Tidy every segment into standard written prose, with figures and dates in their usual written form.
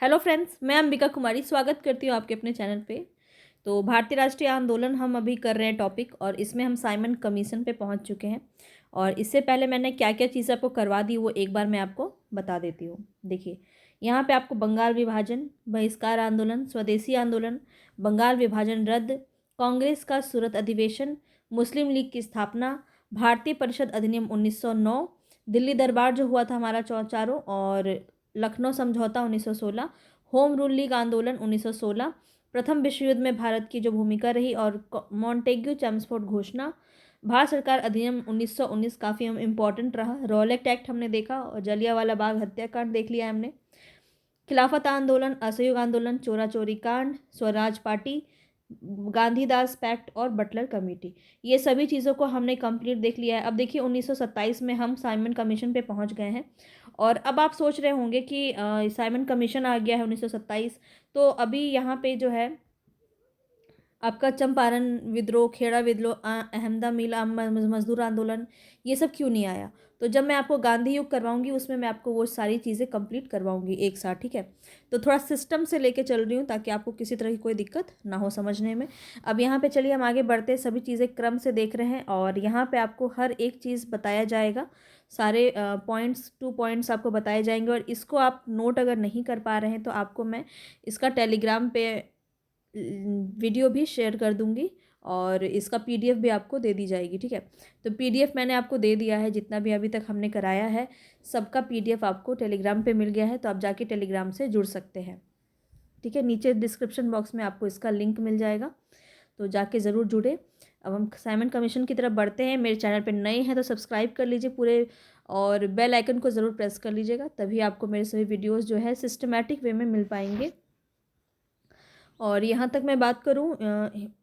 Hello friends, मैं अंबिका कुमारी स्वागत करती हूँ आपके अपने चैनल पे। तो भारतीय राष्ट्रीय आंदोलन हम अभी कर रहे हैं टॉपिक, और इसमें हम साइमन कमीशन पे पहुँच चुके हैं। और इससे पहले मैंने क्या क्या चीज़ें आपको करवा दी वो एक बार मैं आपको बता देती हूँ। देखिए, यहाँ पे आपको बंगाल विभाजन, बहिष्कार आंदोलन, स्वदेशी आंदोलन, बंगाल विभाजन रद्द, कांग्रेस का सूरत अधिवेशन, मुस्लिम लीग की स्थापना, भारतीय परिषद अधिनियम 1909, दिल्ली दरबार जो हुआ था हमारा चारों, और लखनऊ समझौता 1916, होम रूल लीग आंदोलन 1916, प्रथम विश्व युद्ध में भारत की जो भूमिका रही, और मॉन्टेग्यू चैम्सफोर्ड घोषणा, भारत सरकार अधिनियम 1919 काफ़ी इम्पोर्टेंट रहा, रॉलेट एक्ट हमने देखा, और जलियांवाला बाग हत्याकांड देख लिया हमने, खिलाफत आंदोलन, असहयोग आंदोलन, चोरा चोरी कांड, स्वराज पार्टी, गांधीदास पैक्ट और बटलर कमेटी, ये सभी चीज़ों को हमने कंप्लीट देख लिया है। अब देखिए 1927 में हम साइमन कमीशन पे पहुंच गए हैं। और अब आप सोच रहे होंगे कि साइमन कमीशन आ गया है 1927, तो अभी यहाँ पे जो है आपका चंपारण विद्रोह, खेड़ा विद्रोह, अहमदा मिल, मजदूर आंदोलन, ये सब क्यों नहीं आया? तो जब मैं आपको गांधी युग करवाऊंगी उसमें मैं आपको वो सारी चीज़ें कंप्लीट करवाऊंगी एक साथ, ठीक है? तो थोड़ा सिस्टम से लेके चल रही हूँ ताकि आपको किसी तरह की कोई दिक्कत ना हो समझने में। अब यहाँ पे चलिए हम आगे बढ़ते हैं, सभी चीज़ें क्रम से देख रहे हैं, और यहाँ पे आपको हर एक चीज़ बताया जाएगा, सारे पॉइंट्स 2 पॉइंट्स आपको बताए जाएंगे। और इसको आप नोट अगर नहीं कर पा रहे हैं तो आपको मैं इसका टेलीग्राम पे वीडियो भी शेयर कर दूंगी, और इसका पीडीएफ भी आपको दे दी जाएगी, ठीक है? तो पीडीएफ मैंने आपको दे दिया है, जितना भी अभी तक हमने कराया है सबका पीडीएफ आपको टेलीग्राम पे मिल गया है, तो आप जाके टेलीग्राम से जुड़ सकते हैं, ठीक है? नीचे डिस्क्रिप्शन बॉक्स में आपको इसका लिंक मिल जाएगा, तो जाके ज़रूर जुड़े। अब हम साइमन कमीशन की तरफ बढ़ते हैं। मेरे चैनल पर नए हैं तो सब्सक्राइब कर लीजिए पूरे, और बेल आइकन को ज़रूर प्रेस कर लीजिएगा, तभी आपको मेरे सभी वीडियोज़ जो है सिस्टमेटिक वे में मिल पाएंगे। और यहाँ तक मैं बात करूँ,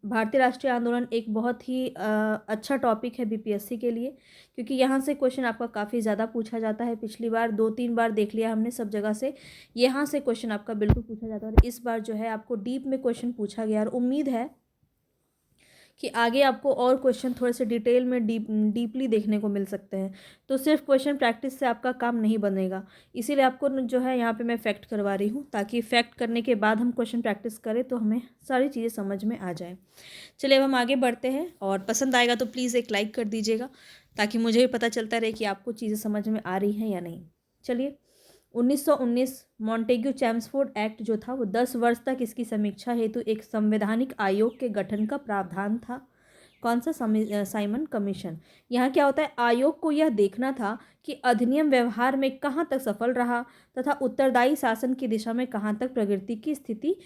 भारतीय राष्ट्रीय आंदोलन एक बहुत ही अच्छा टॉपिक है बीपीएससी के लिए, क्योंकि यहाँ से क्वेश्चन आपका काफ़ी ज़्यादा पूछा जाता है। पिछली बार 2-3 बार देख लिया हमने सब जगह से, यहाँ से क्वेश्चन आपका बिल्कुल पूछा जाता है, और इस बार जो है आपको डीप में क्वेश्चन पूछा गया, और उम्मीद है कि आगे आपको और क्वेश्चन थोड़े से डिटेल में डीपली देखने को मिल सकते हैं। तो सिर्फ क्वेश्चन प्रैक्टिस से आपका काम नहीं बनेगा, इसीलिए आपको जो है यहाँ पे मैं फैक्ट करवा रही हूँ, ताकि फैक्ट करने के बाद हम क्वेश्चन प्रैक्टिस करें तो हमें सारी चीज़ें समझ में आ जाए। चलिए अब हम आगे बढ़ते हैं, और पसंद आएगा तो प्लीज़ एक लाइक कर दीजिएगा, ताकि मुझे भी पता चलता रहे कि आपको चीज़ें समझ में आ रही हैं या नहीं। चलिए, 1919 मॉन्टेग्यू चैम्सफोर्ड एक्ट जो था वो 10 वर्ष तक इसकी समीक्षा हेतु एक संवैधानिक आयोग के गठन का प्रावधान था। कौन सा? Simon commission. यहाँ क्या होता है, आयोग को यह देखना था कि अधिनियम व्यवहार में कहाँ तक सफल रहा, तथा उत्तरदायी शासन की दिशा में कहाँ तक प्रगति की स्थिति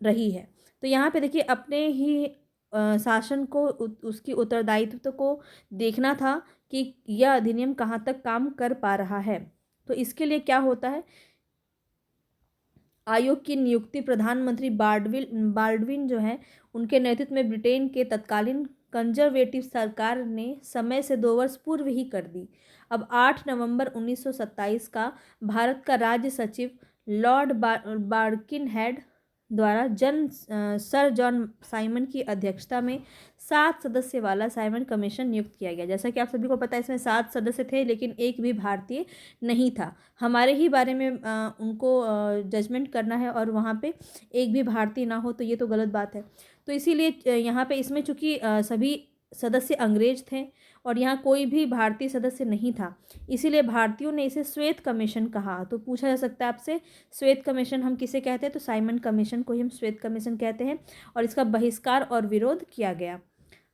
रही है। तो यहाँ पे देखिए, अपने ही शासन को उसकी उत्तरदायित्व को देखना था कि यह अधिनियम कहाँ तक काम कर पा रहा है। तो इसके लिए क्या होता है, आयोग की नियुक्ति प्रधानमंत्री बाल्डविन जो है उनके नेतृत्व में ब्रिटेन के तत्कालीन कंजर्वेटिव सरकार ने समय से 2 वर्ष पूर्व ही कर दी। अब 8 नवंबर 1927 का भारत का राज्य सचिव लॉर्ड बार्किनहेड द्वारा सर जॉन साइमन की अध्यक्षता में 7 सदस्य वाला साइमन कमीशन नियुक्त किया गया। जैसा कि आप सभी को पता है, इसमें 7 सदस्य थे, लेकिन एक भी भारतीय नहीं था। हमारे ही बारे में उनको जजमेंट करना है, और वहाँ पे एक भी भारतीय ना हो तो ये तो गलत बात है। तो इसीलिए यहाँ पे इसमें चूँकि सभी सदस्य अंग्रेज थे और यहाँ कोई भी भारतीय सदस्य नहीं था, इसीलिए भारतीयों ने इसे श्वेत कमीशन कहा। तो पूछा जा सकता है आपसे, श्वेत कमीशन हम किसे कहते हैं? तो साइमन कमीशन को ही हम श्वेत कमीशन कहते हैं, और इसका बहिष्कार और विरोध किया गया।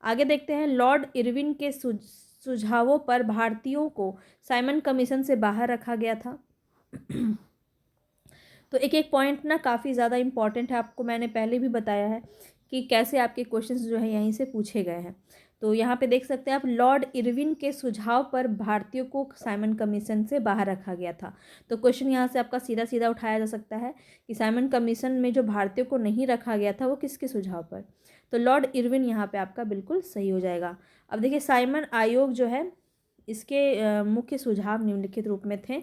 आगे देखते हैं, लॉर्ड इरविन के सुझावों पर भारतीयों को साइमन कमीशन से बाहर रखा गया था। तो एक एक पॉइंट ना काफ़ी ज़्यादा इम्पॉर्टेंट है, आपको मैंने पहले भी बताया है कि कैसे आपके क्वेश्चंस जो है यहीं से पूछे गए हैं। तो यहाँ पे देख सकते हैं आप, लॉर्ड इरविन के सुझाव पर भारतीयों को साइमन कमीशन से बाहर रखा गया था। तो क्वेश्चन यहाँ से आपका सीधा सीधा उठाया जा सकता है कि साइमन कमीशन में जो भारतीयों को नहीं रखा गया था वो किसके सुझाव पर? तो लॉर्ड इरविन यहाँ पे आपका बिल्कुल सही हो जाएगा। अब देखिए, साइमन आयोग जो है इसके मुख्य सुझाव निम्नलिखित रूप में थे।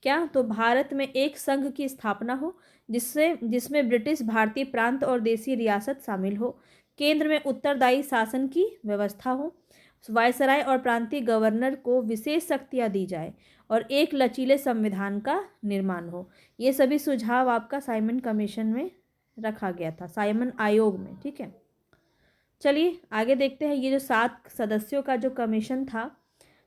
क्या? तो भारत में एक संघ की स्थापना हो जिसमें ब्रिटिश, भारतीय प्रांत और देसी रियासत शामिल हो। केंद्र में उत्तरदायी शासन की व्यवस्था हो। वायसराय और प्रांतीय गवर्नर को विशेष शक्तियाँ दी जाए, और एक लचीले संविधान का निर्माण हो। ये सभी सुझाव आपका साइमन कमीशन में रखा गया था, साइमन आयोग में। ठीक है, चलिए आगे देखते हैं। ये जो 7 सदस्यों का जो कमीशन था,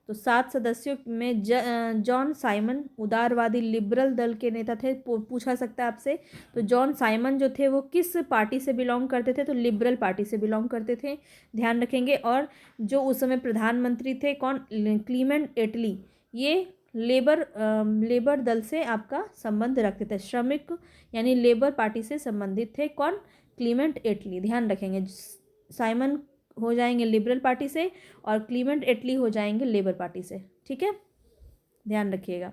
तो 7 सदस्यों में जॉन साइमन उदारवादी लिबरल दल के नेता थे। पूछा सकता है आपसे। तो जॉन साइमन जो थे वो किस पार्टी से बिलोंग करते थे? तो लिबरल पार्टी से बिलोंग करते थे, ध्यान रखेंगे। और जो उस समय प्रधानमंत्री थे कौन? क्लीमेंट एटली। ये लेबर दल से आपका संबंध रखते थे, श्रमिक यानी लेबर पार्टी से संबंधित थे। कौन? क्लीमेंट एटली, ध्यान रखेंगे। साइमन हो जाएंगे लिबरल पार्टी से और क्लीमेंट एटली हो जाएंगे लेबर पार्टी से। ठीक है, ध्यान रखिएगा।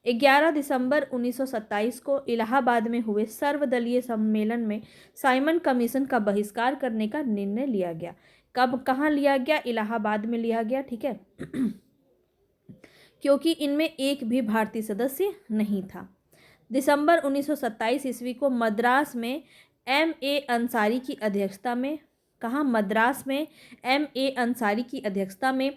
11 दिसंबर 1927 को इलाहाबाद में हुए सर्वदलीय सम्मेलन में साइमन कमीशन का बहिष्कार करने का निर्णय लिया गया। कब, कहाँ लिया गया? इलाहाबाद में लिया गया। ठीक है क्योंकि इनमें एक भी भारतीय सदस्य नहीं था। दिसंबर 1927 ईस्वी को मद्रास में M.A. अंसारी की अध्यक्षता में, कहाँ? मद्रास में M.A. अंसारी की अध्यक्षता में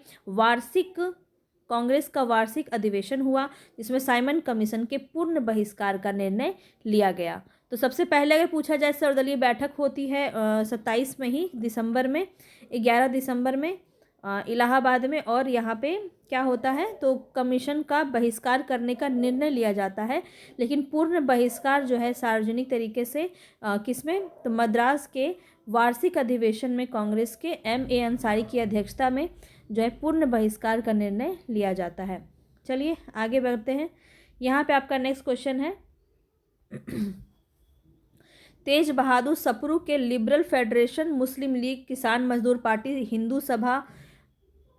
कांग्रेस का वार्षिक अधिवेशन हुआ, जिसमें साइमन कमीशन के पूर्ण बहिष्कार का निर्णय लिया गया। तो सबसे पहले अगर पूछा जाए, सर्वदलीय बैठक होती है 27 में ही दिसंबर में, 11 दिसंबर में इलाहाबाद में। और यहाँ पे क्या होता है? तो कमीशन का बहिष्कार करने का निर्णय लिया जाता है, लेकिन पूर्ण बहिष्कार जो है सार्वजनिक तरीके से किसमें? तो मद्रास के वार्षिक अधिवेशन में कांग्रेस के M.A. अंसारी की अध्यक्षता में जो है पूर्ण बहिष्कार का निर्णय लिया जाता है। चलिए आगे बढ़ते हैं। यहाँ पे आपका नेक्स्ट क्वेश्चन है तेज बहादुर सप्रू के लिबरल फेडरेशन, मुस्लिम लीग, किसान मजदूर पार्टी,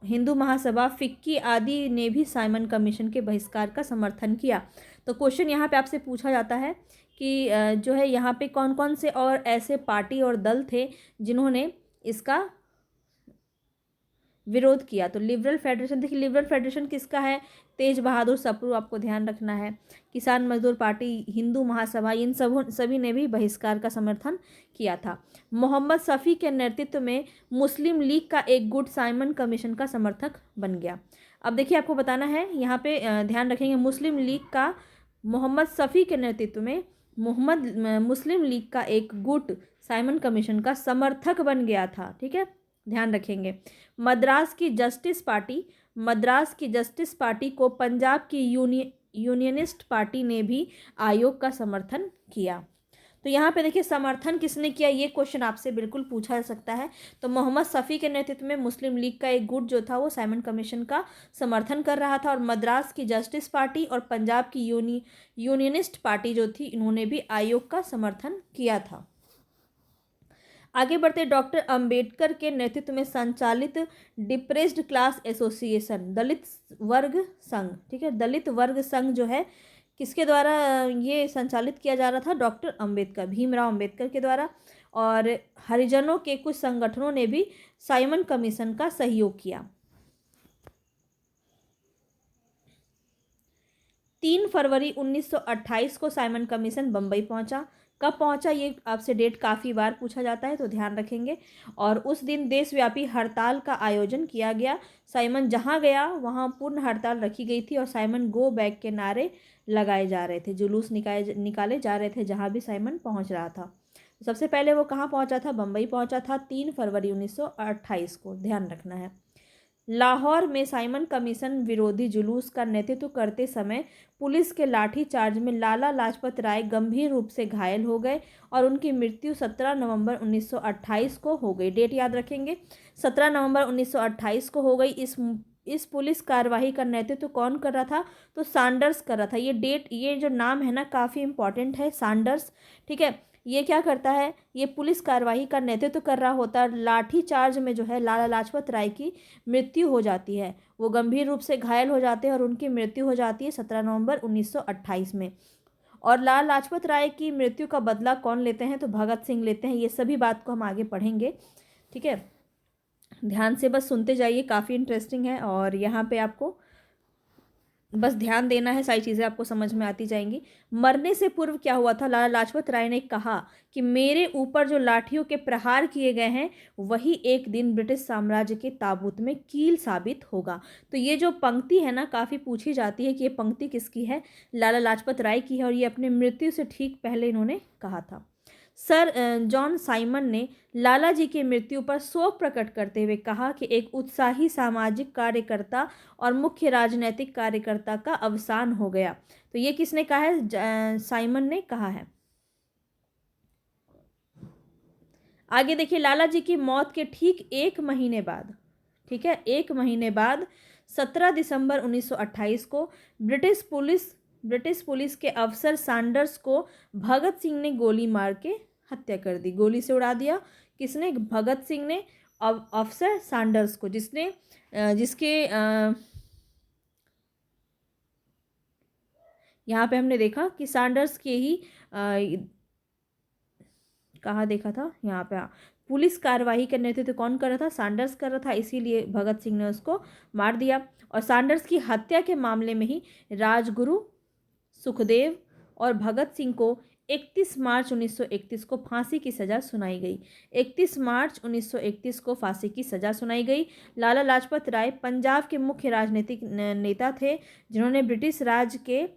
हिंदू महासभा, फिक्की आदि ने भी साइमन कमीशन के बहिष्कार का समर्थन किया। तो क्वेश्चन यहाँ पे आपसे पूछा जाता है कि जो है यहाँ पे कौन कौन से और ऐसे पार्टी और दल थे जिन्होंने इसका विरोध किया। तो लिबरल फेडरेशन, देखिए लिबरल फेडरेशन किसका है? तेज बहादुर सप्रू, आपको ध्यान रखना है। किसान मजदूर पार्टी, हिंदू महासभा, इन सभी ने भी बहिष्कार का समर्थन किया था। मोहम्मद शफी के नेतृत्व में मुस्लिम लीग का एक गुट साइमन कमीशन का समर्थक बन गया। अब देखिए आपको बताना है यहाँ पे, ध्यान रखेंगे, मुस्लिम लीग का, मोहम्मद शफी के नेतृत्व में मुस्लिम लीग का एक गुट साइमन कमीशन का समर्थक बन गया था। ठीक है, ध्यान रखेंगे। मद्रास की जस्टिस पार्टी को पंजाब की यूनियनिस्ट पार्टी ने भी आयोग का समर्थन किया। तो यहाँ पे देखिए समर्थन किसने किया, ये क्वेश्चन आपसे बिल्कुल पूछा जा सकता है। तो मोहम्मद शफी के नेतृत्व में मुस्लिम लीग का एक गुट जो था वो साइमन कमीशन का समर्थन कर रहा था, और मद्रास की जस्टिस पार्टी और पंजाब की यूनियनिस्ट पार्टी जो थी, इन्होंने भी आयोग का समर्थन किया था। आगे बढ़ते, डॉक्टर अंबेडकर के नेतृत्व में संचालित डिप्रेस्ड क्लास एसोसिएशन, दलित वर्ग संघ। ठीक है, दलित वर्ग संघ जो है किसके द्वारा ये संचालित किया जा रहा था? डॉक्टर अंबेडकर, भीमराव अंबेडकर के द्वारा। और हरिजनों के कुछ संगठनों ने भी साइमन कमीशन का सहयोग किया। 3 फरवरी 1928 को साइमन कमीशन बम्बई पहुंचा। कब पहुंचा, ये आपसे डेट काफ़ी बार पूछा जाता है, तो ध्यान रखेंगे। और उस दिन देशव्यापी हड़ताल का आयोजन किया गया। साइमन जहां गया वहां पूर्ण हड़ताल रखी गई थी और साइमन गो बैक के नारे लगाए जा रहे थे, जुलूस निकाले जा रहे थे जहां भी साइमन पहुंच रहा था। सबसे पहले वो कहाँ पहुंचा था? बम्बई पहुंचा था 3 फरवरी 1928 को, ध्यान रखना है। लाहौर में साइमन कमीशन विरोधी जुलूस का नेतृत्व करते समय पुलिस के लाठीचार्ज में लाला लाजपत राय गंभीर रूप से घायल हो गए और उनकी मृत्यु 17 नवंबर 1928 को हो गई। डेट याद रखेंगे, 17 नवंबर 1928 को हो गई। इस पुलिस कार्यवाही का नेतृत्व कौन कर रहा था? तो सैंडर्स कर रहा था। ये जो नाम है ना काफ़ी इंपॉर्टेंट है, सैंडर्स। ठीक है, ये क्या करता है? ये पुलिस कार्यवाही का नेतृत्व कर रहा होता है। लाठी चार्ज में जो है लाला लाजपत राय की मृत्यु हो जाती है, वो गंभीर रूप से घायल हो जाते हैं और उनकी मृत्यु हो जाती है 17 नवंबर 1928 में। और लाला लाजपत राय की मृत्यु का बदला कौन लेते हैं? तो भगत सिंह लेते हैं। ये सभी बात को हम आगे पढ़ेंगे। ठीक है, ध्यान से बस सुनते जाइए, काफ़ी इंटरेस्टिंग है। और यहाँ पे आपको बस ध्यान देना है, सारी चीज़ें आपको समझ में आती जाएंगी। मरने से पूर्व क्या हुआ था, लाला लाजपत राय ने कहा कि मेरे ऊपर जो लाठियों के प्रहार किए गए हैं वही एक दिन ब्रिटिश साम्राज्य के ताबूत में कील साबित होगा। तो ये जो पंक्ति है ना, काफ़ी पूछी जाती है कि ये पंक्ति किसकी है, लाला लाजपत राय की है, और ये अपने मृत्यु से ठीक पहले इन्होंने कहा था। सर जॉन साइमन ने लाला जी की मृत्यु पर शोक प्रकट करते हुए कहा कि एक उत्साही सामाजिक कार्यकर्ता और मुख्य राजनैतिक कार्यकर्ता का अवसान हो गया। तो ये किसने कहा है, साइमन ने कहा है। आगे देखिए, लाला जी की मौत के ठीक एक महीने बाद, ठीक है, एक महीने बाद 17 दिसंबर 1928 को ब्रिटिश पुलिस के अफसर सैंडर्स को भगत सिंह ने गोली मार के हत्या कर दी। गोली से उड़ा दिया। किसने? भगत सिंह ने अफसर सैंडर्स को, जिसके यहाँ पे हमने देखा कि सैंडर्स के ही कहाँ देखा था, यहाँ पे, हाँ, पुलिस कार्रवाई का नेतृत्व कौन कर रहा था? सैंडर्स कर रहा था, इसीलिए भगत सिंह ने उसको मार दिया। और सैंडर्स की हत्या के मामले में ही राजगुरु, सुखदेव और भगत सिंह को 31 मार्च 1931 को फांसी की सज़ा सुनाई गई। 31 मार्च 1931 को फांसी की सज़ा सुनाई गई। लाला लाजपत राय पंजाब के मुख्य राजनीतिक नेता थे जिन्होंने ब्रिटिश राज के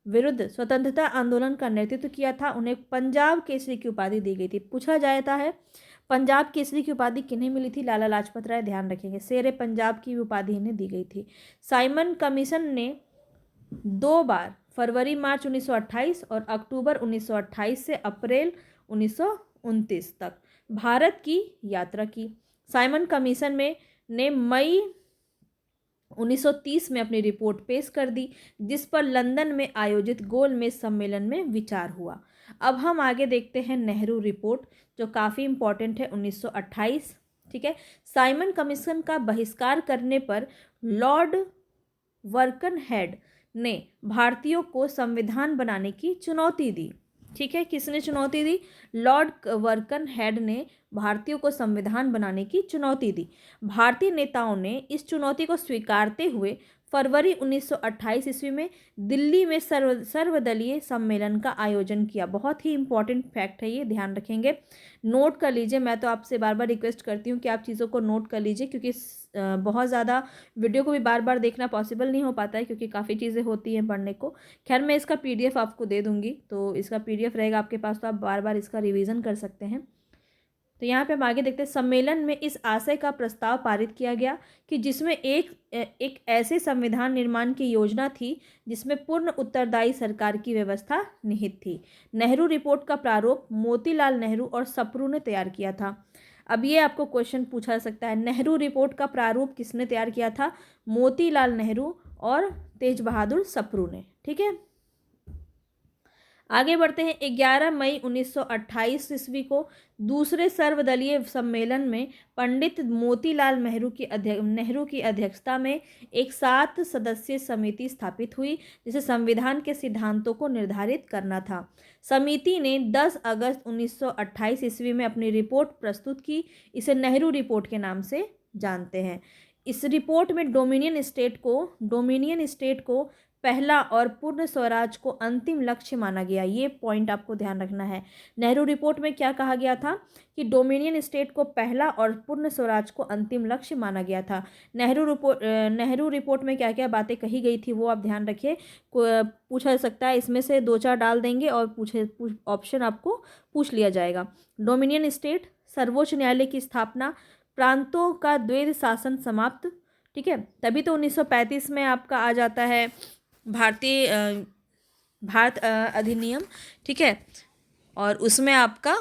विरुद्ध स्वतंत्रता आंदोलन का नेतृत्व किया था। उन्हें पंजाब केसरी की उपाधि दी गई थी। पूछा जाता है पंजाब केसरी की उपाधि किन्हें मिली थी? लाला लाजपत राय, ध्यान रखेंगे। शेरे पंजाब की उपाधि इन्हें दी गई थी। साइमन कमीशन ने 2 बार फरवरी मार्च 1928 और अक्टूबर 1928 से अप्रैल 1929 तक भारत की यात्रा की। साइमन कमीशन ने मई 1930 में अपनी रिपोर्ट पेश कर दी, जिस पर लंदन में आयोजित गोलमेज सम्मेलन में विचार हुआ। अब हम आगे देखते हैं नेहरू रिपोर्ट, जो काफ़ी इंपॉर्टेंट है, 1928। ठीक है, साइमन कमीशन का बहिष्कार करने पर लॉर्ड वर्कनहेड ने भारतीयों को संविधान बनाने की चुनौती दी। ठीक है, किसने चुनौती दी? लॉर्ड वर्कनहेड ने भारतीयों को संविधान बनाने की चुनौती दी। भारतीय नेताओं ने इस चुनौती को स्वीकारते हुए फरवरी 1928 ईस्वी में दिल्ली में सर्वदलीय सम्मेलन का आयोजन किया। बहुत ही इंपॉर्टेंट फैक्ट है ये, ध्यान रखेंगे, नोट कर लीजिए। मैं तो आपसे बार बार रिक्वेस्ट करती हूँ कि आप चीज़ों को नोट कर लीजिए, क्योंकि बहुत ज़्यादा वीडियो को भी बार बार देखना पॉसिबल नहीं हो पाता है, क्योंकि काफ़ी चीज़ें होती हैं पढ़ने को। खैर, मैं इसका PDF आपको दे दूँगी, तो इसका PDF रहेगा आपके पास, तो आप बार बार इसका रिवीजन कर सकते हैं। तो यहाँ पे हम आगे देखते हैं, सम्मेलन में इस आशय का प्रस्ताव पारित किया गया कि जिसमें एक ऐसे संविधान निर्माण की योजना थी जिसमें पूर्ण उत्तरदायी सरकार की व्यवस्था निहित थी। नेहरू रिपोर्ट का प्रारूप मोतीलाल नेहरू और सप्रू ने तैयार किया था। अब ये आपको क्वेश्चन पूछा जा सकता है, नेहरू रिपोर्ट का प्रारूप किसने तैयार किया था? मोतीलाल नेहरू और तेज बहादुर सप्रू ने। ठीक है, आगे बढ़ते हैं। 11 मई 1928 ईस्वी को दूसरे सर्वदलीय सम्मेलन में पंडित मोतीलाल नेहरू की अध्यक्षता में एक 7 सदस्यीय समिति स्थापित हुई, जिसे संविधान के सिद्धांतों को निर्धारित करना था। समिति ने 10 अगस्त 1928 ईस्वी में अपनी रिपोर्ट प्रस्तुत की। इसे नेहरू रिपोर्ट के नाम से जानते हैं। इस रिपोर्ट में डोमिनियन स्टेट को पहला और पूर्ण स्वराज को अंतिम लक्ष्य माना गया। ये पॉइंट आपको ध्यान रखना है। नेहरू रिपोर्ट में क्या कहा गया था कि डोमिनियन स्टेट को पहला और पूर्ण स्वराज को अंतिम लक्ष्य माना गया था। नेहरू रिपोर्ट में क्या क्या बातें कही गई थी वो आप ध्यान रखिए। पूछा जा सकता है, इसमें से 2-4 डाल देंगे और ऑप्शन आपको पूछ लिया जाएगा। डोमिनियन स्टेट, सर्वोच्च न्यायालय की स्थापना, प्रांतों का द्वैध शासन समाप्त। ठीक है, तभी तो 1935 में आपका आ जाता है भारत अधिनियम। ठीक है, और उसमें आपका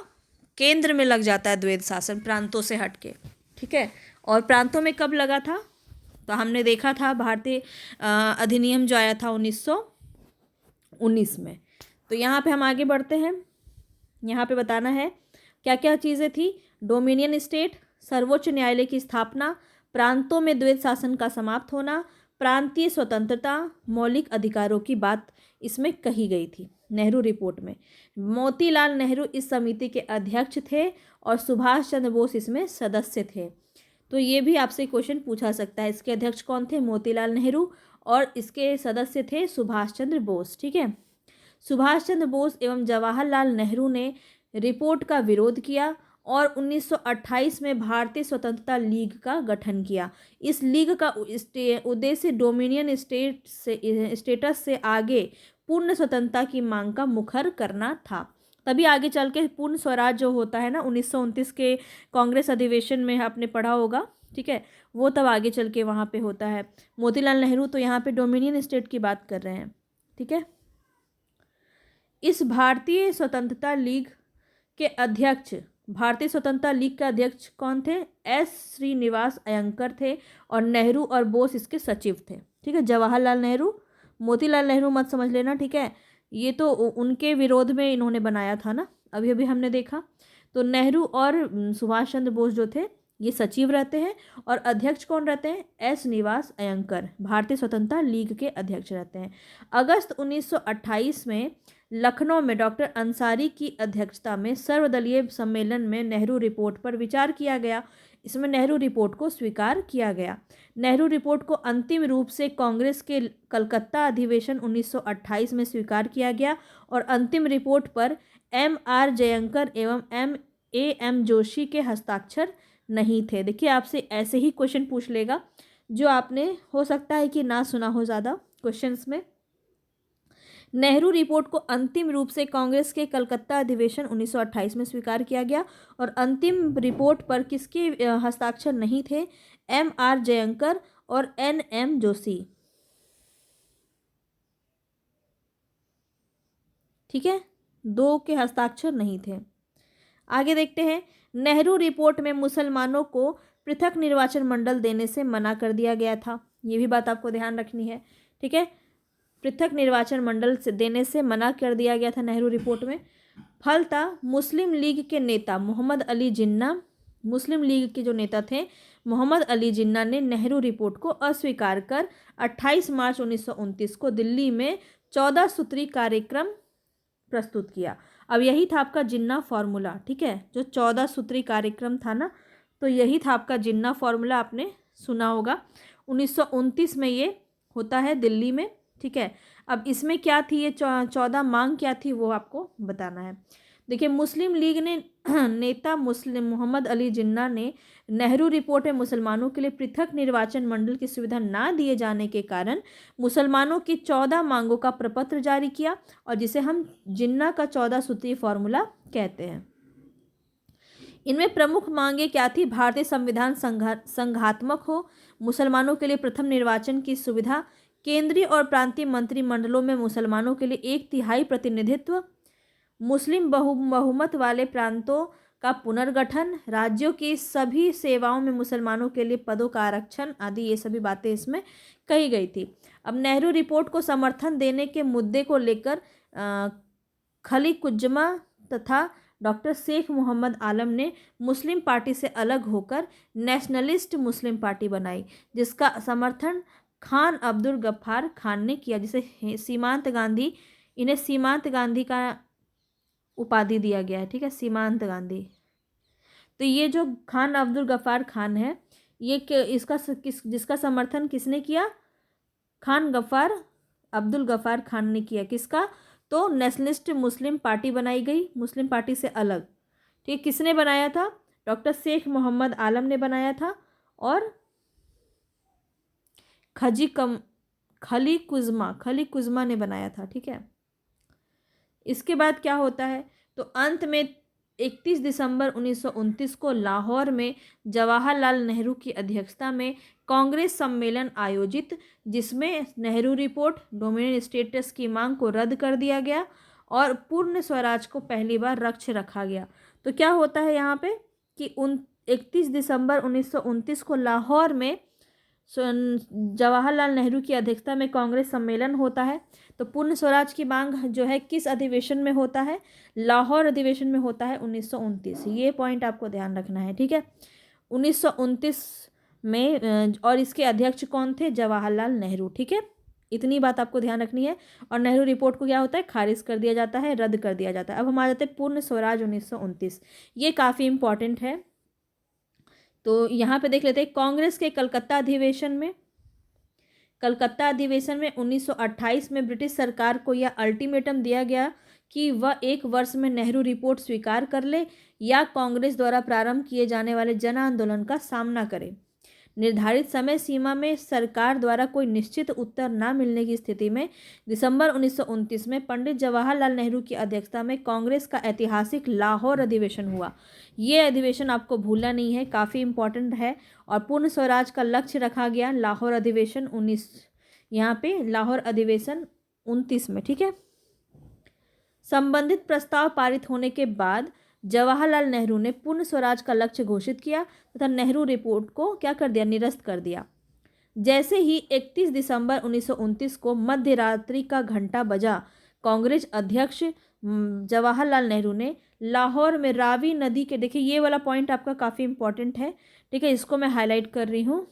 केंद्र में लग जाता है द्वैध शासन, प्रांतों से हटके। ठीक है, और प्रांतों में कब लगा था? तो हमने देखा था भारतीय अधिनियम जो आया था 1919 में। तो यहाँ पे हम आगे बढ़ते हैं। यहाँ पे बताना है क्या क्या चीज़ें थी। डोमिनियन स्टेट, सर्वोच्च न्यायालय की स्थापना, प्रांतों में द्वैध शासन का समाप्त होना, प्रांतीय स्वतंत्रता, मौलिक अधिकारों की बात इसमें कही गई थी नेहरू रिपोर्ट में। मोतीलाल नेहरू इस समिति के अध्यक्ष थे और सुभाष चंद्र बोस इसमें सदस्य थे। तो ये भी आपसे क्वेश्चन पूछा सकता है, इसके अध्यक्ष कौन थे? मोतीलाल नेहरू, और इसके सदस्य थे सुभाष चंद्र बोस। ठीक है, सुभाष चंद्र बोस एवं जवाहरलाल नेहरू ने रिपोर्ट का विरोध किया और 1928 में भारतीय स्वतंत्रता लीग का गठन किया। इस लीग का उद्देश्य डोमिनियन स्टेटस से आगे पूर्ण स्वतंत्रता की मांग का मुखर करना था। तभी आगे चल के पूर्ण स्वराज जो होता है ना 1929 के कांग्रेस अधिवेशन में आपने पढ़ा होगा। ठीक है, वो तब आगे चल के वहाँ पे होता है। मोतीलाल नेहरू तो यहाँ पे डोमिनियन स्टेट की बात कर रहे हैं। ठीक है, इस भारतीय स्वतंत्रता लीग के अध्यक्ष कौन थे? एस श्रीनिवास अयंकर थे और नेहरू और बोस इसके सचिव थे। ठीक है, जवाहरलाल नेहरू, मोतीलाल नेहरू मत समझ लेना। ठीक है, ये तो उनके विरोध में इन्होंने बनाया था ना, अभी अभी हमने देखा। तो नेहरू और सुभाष चंद्र बोस जो थे ये सचिव रहते हैं और अध्यक्ष कौन रहते हैं? एस निवास अयंकर भारतीय स्वतंत्रता लीग के अध्यक्ष रहते हैं। अगस्त 1928 में लखनऊ में डॉक्टर अंसारी की अध्यक्षता में सर्वदलीय सम्मेलन में नेहरू रिपोर्ट पर विचार किया गया। इसमें नेहरू रिपोर्ट को स्वीकार किया गया। नेहरू रिपोर्ट को अंतिम रूप से कांग्रेस के कलकत्ता अधिवेशन 1928 में स्वीकार किया गया और अंतिम रिपोर्ट पर M.R. जयंकर एवं M.A.M. जोशी के हस्ताक्षर नहीं थे। देखिए, आपसे ऐसे ही क्वेश्चन पूछ लेगा जो आपने हो सकता है कि ना सुना हो ज़्यादा क्वेश्चंस में। नेहरू रिपोर्ट को अंतिम रूप से कांग्रेस के कलकत्ता अधिवेशन 1928 में स्वीकार किया गया और अंतिम रिपोर्ट पर किसके हस्ताक्षर नहीं थे? M.R. जयंकर और N.M. जोशी। ठीक है, दो के हस्ताक्षर नहीं थे। आगे देखते हैं। नेहरू रिपोर्ट में मुसलमानों को पृथक निर्वाचन मंडल देने से मना कर दिया गया था। ये भी बात आपको ध्यान रखनी है। ठीक है, पृथक निर्वाचन मंडल से देने से मना कर दिया गया था नेहरू रिपोर्ट में। फलतः मुस्लिम लीग के नेता मोहम्मद अली जिन्ना, मुस्लिम लीग के जो नेता थे मोहम्मद अली जिन्ना ने नेहरू रिपोर्ट को अस्वीकार कर 28 मार्च 1929 को दिल्ली में 14 सूत्री कार्यक्रम प्रस्तुत किया। अब यही था आपका जिन्ना फॉर्मूला। ठीक है, जो 14 सूत्री कार्यक्रम था ना, तो यही था आपका जिन्ना फॉर्मूला, आपने सुना होगा। 1929 में ये होता है दिल्ली में। ठीक है, अब इसमें क्या थी, ये 14 मांग क्या थी वो आपको बताना है। देखिए, मुस्लिम लीग ने नेता मुस्लिम मोहम्मद अली जिन्ना ने नेहरू रिपोर्ट में मुसलमानों के लिए पृथक निर्वाचन मंडल की सुविधा ना दिए जाने के कारण मुसलमानों की 14 मांगों का प्रपत्र जारी किया और जिसे हम जिन्ना का 14 सूत्री फॉर्मूला कहते हैं। इनमें प्रमुख मांगे क्या थी? भारतीय संविधान संघात्मक हो, मुसलमानों के लिए प्रथम निर्वाचन की सुविधा, केंद्रीय और प्रांतीय मंत्रिमंडलों में मुसलमानों के लिए 1/3 प्रतिनिधित्व, मुस्लिम बहुमत वाले प्रांतों का पुनर्गठन, राज्यों की सभी सेवाओं में मुसलमानों के लिए पदों का आरक्षण आदि, ये सभी बातें इसमें कही गई थी। अब नेहरू रिपोर्ट को समर्थन देने के मुद्दे को लेकर खलीकुज्मा तथा डॉक्टर शेख मोहम्मद आलम ने मुस्लिम पार्टी से अलग होकर नेशनलिस्ट मुस्लिम पार्टी बनाई, जिसका समर्थन खान अब्दुल गफ्फार खान ने किया, जिसे सीमांत गांधी, इन्हें सीमांत गांधी का उपाधि दिया गया है। ठीक है, सीमांत गांधी। तो ये जो खान अब्दुल गफ्फार खान है, ये जिसका समर्थन किसने किया? खान अब्दुल गफ्फार खान ने किया। किसका? तो नेशनलिस्ट मुस्लिम पार्टी बनाई गई, मुस्लिम पार्टी से अलग। ठीक, किसने बनाया था? डॉक्टर शेख मोहम्मद आलम ने बनाया था और खलीकुज्मा ने बनाया था। ठीक है, इसके बाद क्या होता है? तो अंत में 31 दिसंबर 1929 को लाहौर में जवाहरलाल नेहरू की अध्यक्षता में कांग्रेस सम्मेलन आयोजित, जिसमें नेहरू रिपोर्ट, डोमिनियन स्टेटस की मांग को रद्द कर दिया गया और पूर्ण स्वराज को पहली बार रखा गया। तो क्या होता है यहाँ पे कि 31 दिसंबर 1929 को लाहौर में जवाहरलाल नेहरू की अध्यक्षता में कांग्रेस सम्मेलन होता है। तो पूर्ण स्वराज की मांग जो है किस अधिवेशन में होता है? लाहौर अधिवेशन में होता है 1929। ये पॉइंट आपको ध्यान रखना है। ठीक है, 1929 में, और इसके अध्यक्ष कौन थे? जवाहरलाल नेहरू। ठीक है, इतनी बात आपको ध्यान रखनी है। और नेहरू रिपोर्ट को क्या होता है? खारिज कर दिया जाता है, रद्द कर दिया जाता है। अब हम आ जाते हैं पूर्ण स्वराज 1929। ये काफ़ी इंपॉर्टेंट है। तो यहाँ पे देख लेते हैं, कांग्रेस के कलकत्ता अधिवेशन में कलकत्ता अधिवेशन में 1928 में ब्रिटिश सरकार को यह अल्टीमेटम दिया गया कि वह 1 वर्ष में नेहरू रिपोर्ट स्वीकार कर ले या कांग्रेस द्वारा प्रारंभ किए जाने वाले जन आंदोलन का सामना करे। निर्धारित समय सीमा में सरकार द्वारा कोई निश्चित उत्तर न मिलने की स्थिति में दिसंबर 1929 में पंडित जवाहरलाल नेहरू की अध्यक्षता में कांग्रेस का ऐतिहासिक लाहौर अधिवेशन हुआ। ये अधिवेशन आपको भूलना नहीं है, काफ़ी इम्पोर्टेंट है। और पूर्ण स्वराज का लक्ष्य रखा गया लाहौर अधिवेशन 29 में, ठीक है। संबंधित प्रस्ताव पारित होने के बाद जवाहरलाल नेहरू ने पूर्ण स्वराज का लक्ष्य घोषित किया तथा नेहरू रिपोर्ट को क्या कर दिया, निरस्त कर दिया। जैसे ही 31 दिसंबर 1929 को मध्य रात्रि का घंटा बजा, कांग्रेस अध्यक्ष जवाहरलाल नेहरू ने लाहौर में रावी नदी के, देखिए ये वाला पॉइंट आपका काफ़ी इंपॉर्टेंट है, ठीक है, इसको मैं हाईलाइट कर रही हूँ।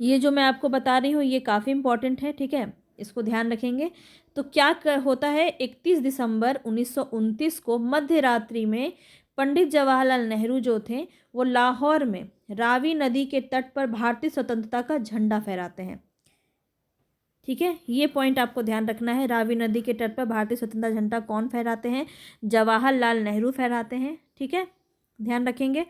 ये जो मैं आपको बता रही हूँ ये काफ़ी इंपॉर्टेंट है, ठीक है, इसको ध्यान रखेंगे। तो क्या होता है, 31 दिसंबर 1929 को मध्य रात्रि में पंडित जवाहरलाल नेहरू जो थे वो लाहौर में रावी नदी के तट पर भारतीय स्वतंत्रता का झंडा फहराते हैं, ठीक है। ये पॉइंट आपको ध्यान रखना है। रावी नदी के तट पर भारतीय स्वतंत्रता झंडा कौन फहराते हैं, जवाहरलाल नेहरू फहराते हैं, ठीक है, ध्यान रखेंगे।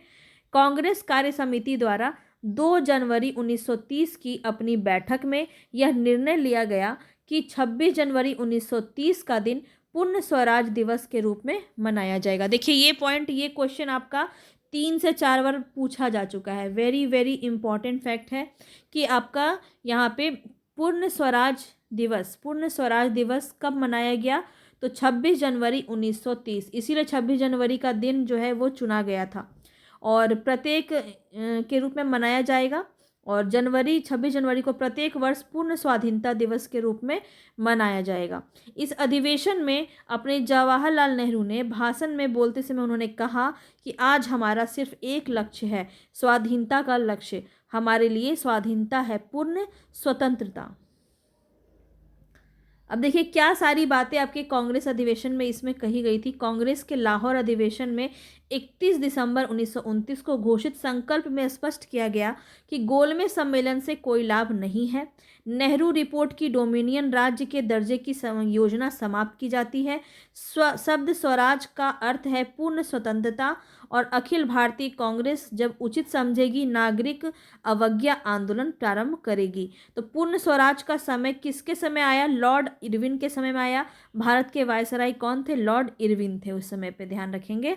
कांग्रेस कार्य समिति द्वारा 2 जनवरी 1930 की अपनी बैठक में यह निर्णय लिया गया कि 26 जनवरी 1930 का दिन पूर्ण स्वराज दिवस के रूप में मनाया जाएगा। देखिए ये पॉइंट, ये क्वेश्चन आपका 3 से 4 बार पूछा जा चुका है। वेरी वेरी इंपॉर्टेंट फैक्ट है कि आपका यहाँ पे पूर्ण स्वराज दिवस कब मनाया गया, तो 26 जनवरी 1930। इसीलिए 26 जनवरी का दिन जो है वो चुना गया था और प्रत्येक के रूप में मनाया जाएगा। और 26 जनवरी को प्रत्येक वर्ष पूर्ण स्वाधीनता दिवस के रूप में मनाया जाएगा। इस अधिवेशन में अपने जवाहरलाल नेहरू ने भाषण में बोलते समय उन्होंने कहा कि आज हमारा सिर्फ एक लक्ष्य है, स्वाधीनता का लक्ष्य। हमारे लिए स्वाधीनता है पूर्ण स्वतंत्रता। अब देखिए क्या सारी बातें आपके कांग्रेस अधिवेशन में इसमें कही गई थी। कांग्रेस के लाहौर अधिवेशन में 31 दिसंबर 1929 को घोषित संकल्प में स्पष्ट किया गया कि गोलमेज सम्मेलन से कोई लाभ नहीं है। नेहरू रिपोर्ट की डोमिनियन राज्य के दर्जे की योजना समाप्त की जाती है। शब्द स्वराज का अर्थ है पूर्ण स्वतंत्रता और अखिल भारतीय कांग्रेस जब उचित समझेगी नागरिक अवज्ञा आंदोलन प्रारंभ करेगी। तो पूर्ण स्वराज का समय किसके समय आया, लॉर्ड इरविन के समय में आया। भारत के वायसराय कौन थे, लॉर्ड इरविन थे उस समय पे, ध्यान रखेंगे।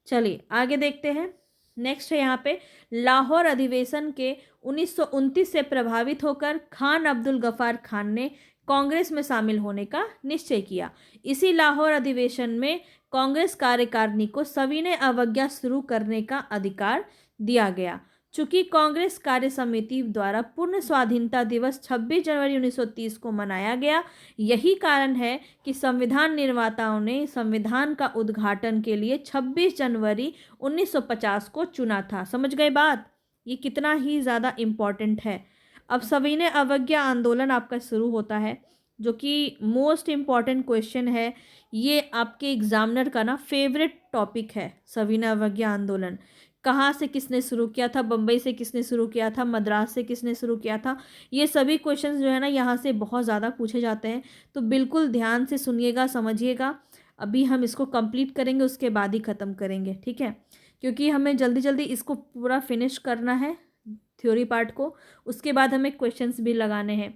चलिए आगे देखते हैं। नेक्स्ट है यहाँ पे लाहौर अधिवेशन के 1929 से प्रभावित होकर खान अब्दुल गफ्फार खान ने कांग्रेस में शामिल होने का निश्चय किया। इसी लाहौर अधिवेशन में कांग्रेस कार्यकारिणी को सविनय अवज्ञा शुरू करने का अधिकार दिया गया। चूंकि कांग्रेस कार्य समिति द्वारा पूर्ण स्वाधीनता दिवस 26 जनवरी 1930 को मनाया गया, यही कारण है कि संविधान निर्माताओं ने संविधान का उद्घाटन के लिए 26 जनवरी 1950 को चुना था। समझ गए बात, ये कितना ही ज़्यादा इम्पॉर्टेंट है। अब सविनय अवज्ञा आंदोलन आपका शुरू होता है, जो कि मोस्ट इम्पॉर्टेंट क्वेश्चन है। ये आपके एग्जामिनर का ना फेवरेट टॉपिक है। सविनय अवज्ञा आंदोलन कहाँ से किसने शुरू किया था, बम्बई से किसने शुरू किया था, मद्रास से किसने शुरू किया था, ये सभी क्वेश्चंस जो है ना यहाँ से बहुत ज़्यादा पूछे जाते हैं। तो बिल्कुल ध्यान से सुनिएगा, समझिएगा। अभी हम इसको कंप्लीट करेंगे, उसके बाद ही ख़त्म करेंगे, ठीक है, क्योंकि हमें जल्दी जल्दी इसको पूरा फिनिश करना है थ्योरी पार्ट को, उसके बाद हमें क्वेश्चंस भी लगाने हैं।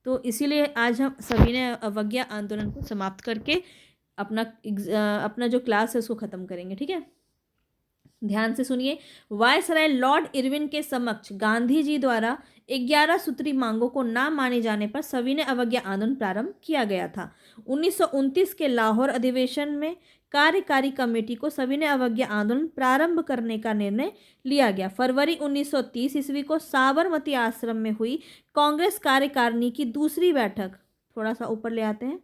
तो इसीलिए आज हम सविनय अवज्ञा आंदोलन को समाप्त करके अपना जो क्लास है उसको ख़त्म करेंगे, ठीक है। ध्यान से सुनिए। वायसराय लॉर्ड इरविन के समक्ष गांधी जी द्वारा 11 सूत्री मांगों को न माने जाने पर सविनय अवज्ञा आंदोलन प्रारंभ किया गया था। 1929 के लाहौर अधिवेशन में कार्यकारी कमेटी को सविनय अवज्ञा आंदोलन प्रारंभ करने का निर्णय लिया गया। फरवरी 1930 ईस्वी को साबरमती आश्रम में हुई कांग्रेस कार्यकारिणी की दूसरी बैठक, थोड़ा सा ऊपर ले आते हैं।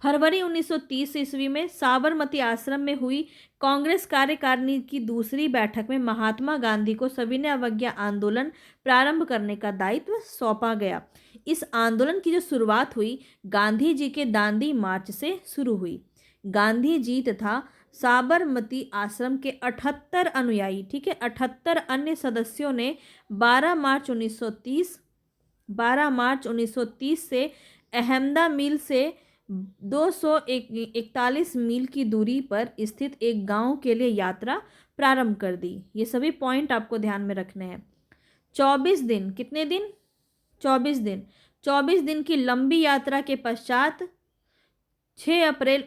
फरवरी 1930 ईस्वी में साबरमती आश्रम में हुई कांग्रेस कार्यकारिणी की दूसरी बैठक में महात्मा गांधी को सविनय अवज्ञा आंदोलन प्रारंभ करने का दायित्व सौंपा गया। इस आंदोलन की जो शुरुआत हुई गांधी जी के दांडी मार्च से शुरू हुई। गांधी जी तथा साबरमती आश्रम के 78 अनुयायी, ठीक है, 78 अन्य सदस्यों ने 12 मार्च 1930 से अहमदा मिल से 241 मील की दूरी पर स्थित एक गांव के लिए यात्रा प्रारंभ कर दी। ये सभी पॉइंट आपको ध्यान में रखने हैं। 24 दिन, कितने दिन? 24 दिन। 24 दिन की लंबी यात्रा के पश्चात 6 अप्रैल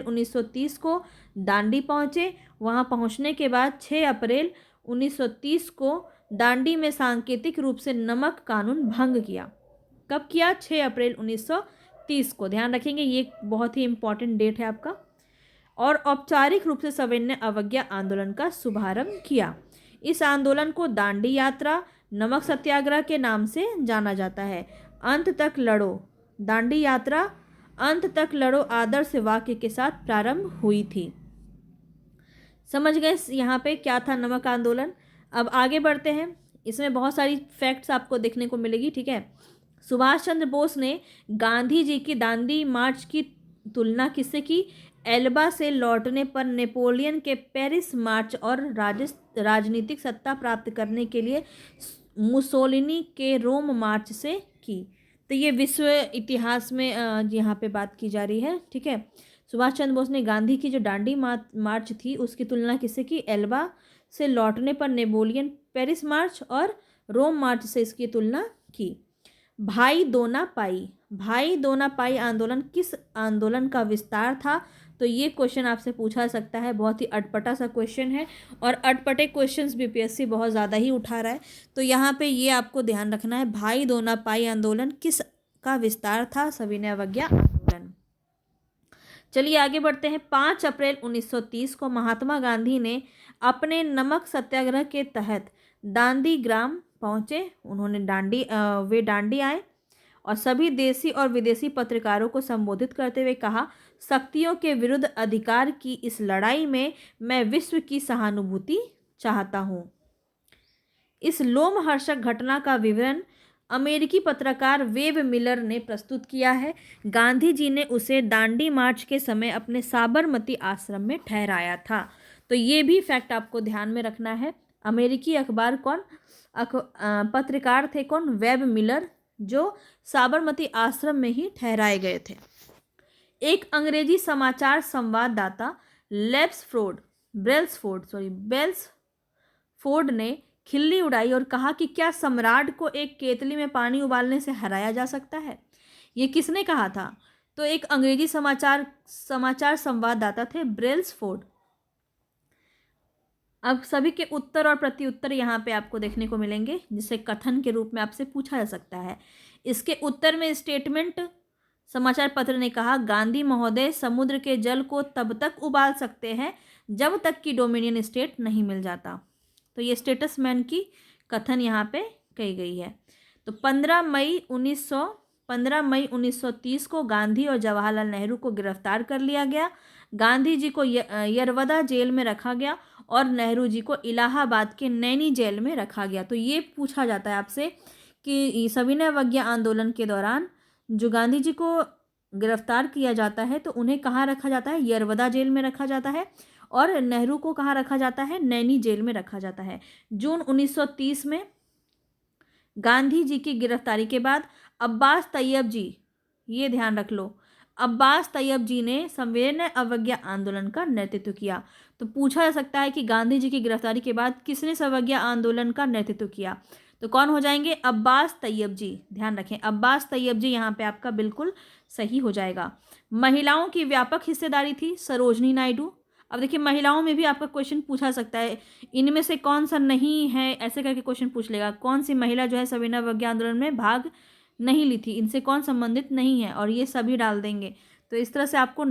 1930 को दांडी पहुंचे। वहां पहुंचने के बाद 6 अप्रैल 1930 को दांडी में सांकेतिक रूप से नमक कानून भंग किया। कब किया? 6 अप्रैल 1930 को। ध्यान रखेंगे, ये बहुत ही इंपॉर्टेंट डेट है आपका। और औपचारिक रूप से सविनय अवज्ञा आंदोलन का शुभारंभ किया। इस आंदोलन को दांडी यात्रा, नमक सत्याग्रह के नाम से जाना जाता है। अंत तक लड़ो, दांडी यात्रा अंत तक लड़ो आदर्श वाक्य के साथ प्रारंभ हुई थी। समझ गए यहाँ पे क्या था नमक आंदोलन। अब आगे बढ़ते हैं, इसमें बहुत सारी फैक्ट्स आपको देखने को मिलेगी, ठीक है। सुभाष चंद्र बोस ने गांधी जी की दांडी मार्च की तुलना किससे की? एल्बा से लौटने पर नेपोलियन के पेरिस मार्च और राजनीतिक सत्ता प्राप्त करने के लिए मुसोलिनी के रोम मार्च से की। तो ये विश्व इतिहास में यहाँ पे बात की जा रही है, ठीक है। सुभाष चंद्र बोस ने गांधी की जो दांडी मार्च थी उसकी तुलना किससे की? एल्बा से लौटने पर नेपोलियन पेरिस मार्च और रोम मार्च से इसकी तुलना की। भाई दोना पाई आंदोलन किस आंदोलन का विस्तार था? तो ये क्वेश्चन आपसे पूछा सकता है, बहुत ही अटपटा सा क्वेश्चन है और अटपटे क्वेश्चंस बीपीएससी बहुत ज़्यादा ही उठा रहा है। तो यहाँ पे ये आपको ध्यान रखना है, भाई दोना पाई आंदोलन किस का विस्तार था? सविनय अवज्ञा आंदोलन। चलिए आगे बढ़ते हैं। 5 अप्रैल 1930 को महात्मा गांधी ने अपने नमक सत्याग्रह के तहत दांडी ग्राम पहुँचे। उन्होंने वे दांडी आए और सभी देसी और विदेशी पत्रकारों को संबोधित करते हुए कहा, शक्तियों के विरुद्ध अधिकार की इस लड़ाई में मैं विश्व की सहानुभूति चाहता हूँ। इस लोमहर्षक घटना का विवरण अमेरिकी पत्रकार वेब मिलर ने प्रस्तुत किया है। गांधी जी ने उसे दांडी मार्च के समय अपने साबरमती आश्रम में ठहराया था। तो ये भी फैक्ट आपको ध्यान में रखना है। अमेरिकी अखबार पत्रकार थे कौन? वेब मिलर, जो साबरमती आश्रम में ही ठहराए गए थे। एक अंग्रेजी समाचार संवाददाता बेल्सफोर्ड ने खिल्ली उड़ाई और कहा कि क्या सम्राट को एक केतली में पानी उबालने से हराया जा सकता है? ये किसने कहा था? तो एक अंग्रेजी समाचार संवाददाता थे बेल्सफोर्ड। अब सभी के उत्तर और प्रत्युत्तर यहाँ पे आपको देखने को मिलेंगे, जिसे कथन के रूप में आपसे पूछा जा सकता है। इसके उत्तर में स्टेटमेंट समाचार पत्र ने कहा, गांधी महोदय समुद्र के जल को तब तक उबाल सकते हैं जब तक कि डोमिनियन स्टेट नहीं मिल जाता। तो ये स्टेटसमैन की कथन यहाँ पे कही गई है। तो 15 मई 1930 को गांधी और जवाहरलाल नेहरू को गिरफ्तार कर लिया गया। गांधी जी को यरवदा जेल में रखा गया और नेहरू जी को इलाहाबाद के नैनी जेल में रखा गया। तो ये पूछा जाता है आपसे कि सविनय अवज्ञा आंदोलन के दौरान जो गांधी जी को गिरफ्तार किया जाता है तो उन्हें कहाँ रखा जाता है? यरवदा जेल में रखा जाता है। और नेहरू को कहाँ रखा जाता है? नैनी जेल में रखा जाता है। जून 1930 में गांधी जी की गिरफ्तारी के बाद अब्बास तैयब जी, ये ध्यान रख लो, अब्बास तैयब जी ने सविनय अवज्ञा आंदोलन का नेतृत्व किया। तो पूछा जा सकता है कि गांधी जी की गिरफ्तारी के बाद किसने सवज्ञा आंदोलन का नेतृत्व किया? तो कौन हो जाएंगे? अब्बास तैयब जी। ध्यान रखें, अब्बास तैयब जी यहाँ पे आपका बिल्कुल सही हो जाएगा। महिलाओं की व्यापक हिस्सेदारी थी, सरोजनी नायडू। अब देखिए, महिलाओं में भी आपका क्वेश्चन पूछा सकता है, इनमें से कौन सा नहीं है, ऐसे करके क्वेश्चन पूछ लेगा। कौन सी महिला जो है सविनय अवज्ञा आंदोलन में भाग नहीं ली थी, इनसे कौन संबंधित नहीं है, और ये सभी डाल देंगे। तो इस तरह से आपको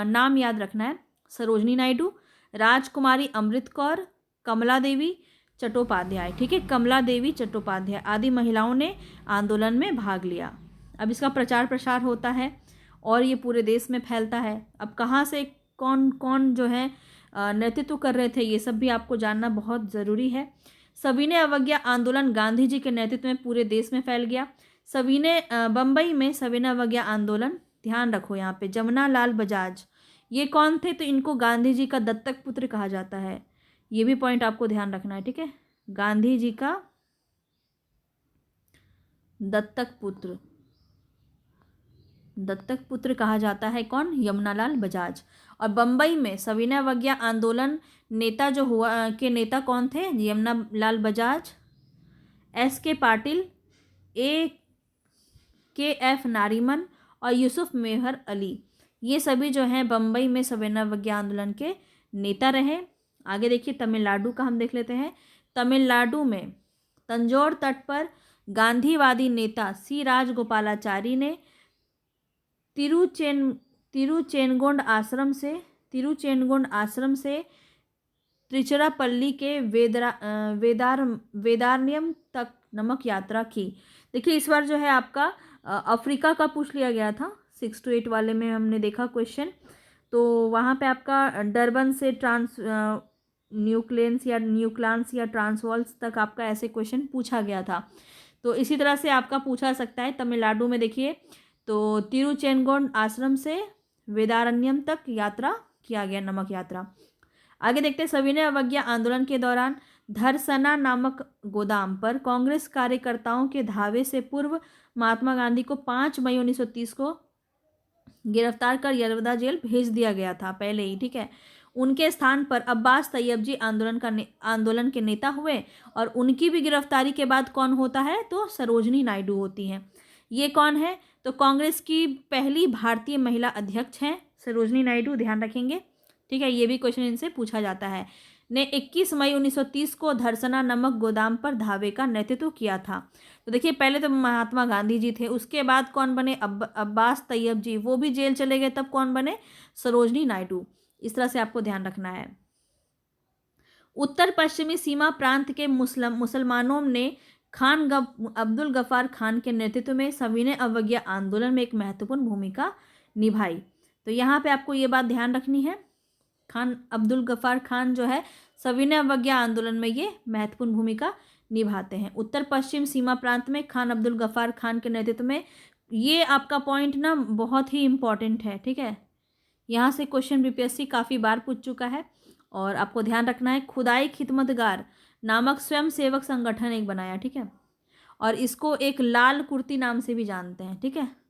नाम याद रखना है। सरोजनी नायडू, राजकुमारी अमृत कौर, कमला देवी चट्टोपाध्याय, ठीक है, कमला देवी चट्टोपाध्याय आदि महिलाओं ने आंदोलन में भाग लिया। अब इसका प्रचार प्रसार होता है और ये पूरे देश में फैलता है। अब कहाँ से कौन कौन जो है नेतृत्व कर रहे थे, ये सब भी आपको जानना बहुत ज़रूरी है। सविनय अवज्ञा आंदोलन गांधी जी के नेतृत्व में पूरे देश में फैल गया। बम्बई में सविनय अवज्ञा आंदोलन ध्यान रखो यहाँ पे, जमुना लाल बजाज ये कौन थे? तो इनको गांधी जी का दत्तक पुत्र कहा जाता है। ये भी पॉइंट आपको ध्यान रखना है, ठीक है। गांधी जी का दत्तक पुत्र कहा जाता है कौन? यमुनालाल बजाज। और बम्बई में सविनय अवज्ञा आंदोलन नेता जो हुआ के नेता कौन थे? यमुनालाल बजाज, एस के पाटिल, ए के एफ नारीमन और यूसुफ मेहर अली। ये सभी जो हैं बम्बई में सविनय अवज्ञा आंदोलन के नेता रहे। आगे देखिए तमिलनाडु का हम देख लेते हैं। तमिलनाडु में तंजौर तट पर गांधीवादी नेता सी राजगोपालाचारी ने तिरुचेनगोंड आश्रम से त्रिचरापल्ली के वेदारण्यम तक नमक यात्रा की। देखिए इस बार जो है आपका अफ्रीका का पूछ लिया गया था 6 to 8 वाले में, हमने देखा क्वेश्चन। तो वहाँ पे आपका डरबन से न्यूक्लान्स या ट्रांसवाल्स तक आपका ऐसे क्वेश्चन पूछा गया था। तो इसी तरह से आपका पूछा सकता है। तमिलनाडु में देखिए तो तिरुचेनगोंड आश्रम से वेदारण्यम तक यात्रा किया गया, नमक यात्रा। आगे देखते हैं सविनय अवज्ञा आंदोलन के दौरान धरसना नामक गोदाम पर कांग्रेस कार्यकर्ताओं के धावे से पूर्व महात्मा गांधी को 5 मई 1930 को गिरफ्तार कर यरवदा जेल भेज दिया गया था पहले ही, ठीक है। उनके स्थान पर अब्बास तैयब जी आंदोलन के नेता हुए और उनकी भी गिरफ्तारी के बाद कौन होता है? तो सरोजनी नायडू होती हैं। ये कौन है? तो कांग्रेस की पहली भारतीय महिला अध्यक्ष हैं सरोजनी नायडू, ध्यान रखेंगे, ठीक है। ये भी क्वेश्चन इनसे पूछा जाता है। ने 21 मई 1930 को धरसना नमक गोदाम पर धावे का नेतृत्व किया था। तो देखिए पहले तो महात्मा गांधी जी थे, उसके बाद कौन बने? अब्बास तैयब जी, वो भी जेल चले गए, तब कौन बने? सरोजनी नायडू। इस तरह से आपको ध्यान रखना है। उत्तर पश्चिमी सीमा प्रांत के मुसलमानों ने खान अब्दुल गफ्फार खान के नेतृत्व में सविनय अवज्ञा आंदोलन में एक महत्वपूर्ण भूमिका निभाई। तो यहाँ पे आपको ये बात ध्यान रखनी है, खान अब्दुल गफ्फार खान जो है सविनय अवज्ञा आंदोलन में ये महत्वपूर्ण भूमिका निभाते हैं। उत्तर पश्चिम सीमा प्रांत में खान अब्दुल गफ्फार खान के नेतृत्व में, ये आपका पॉइंट ना बहुत ही इम्पॉर्टेंट है, ठीक है। यहाँ से क्वेश्चन बीपीएससी काफ़ी बार पूछ चुका है और आपको ध्यान रखना है। खुदाई खिदमतगार नामक स्वयं सेवक संगठन एक बनाया, ठीक है, और इसको एक लाल कुर्ती नाम से भी जानते हैं, ठीक है।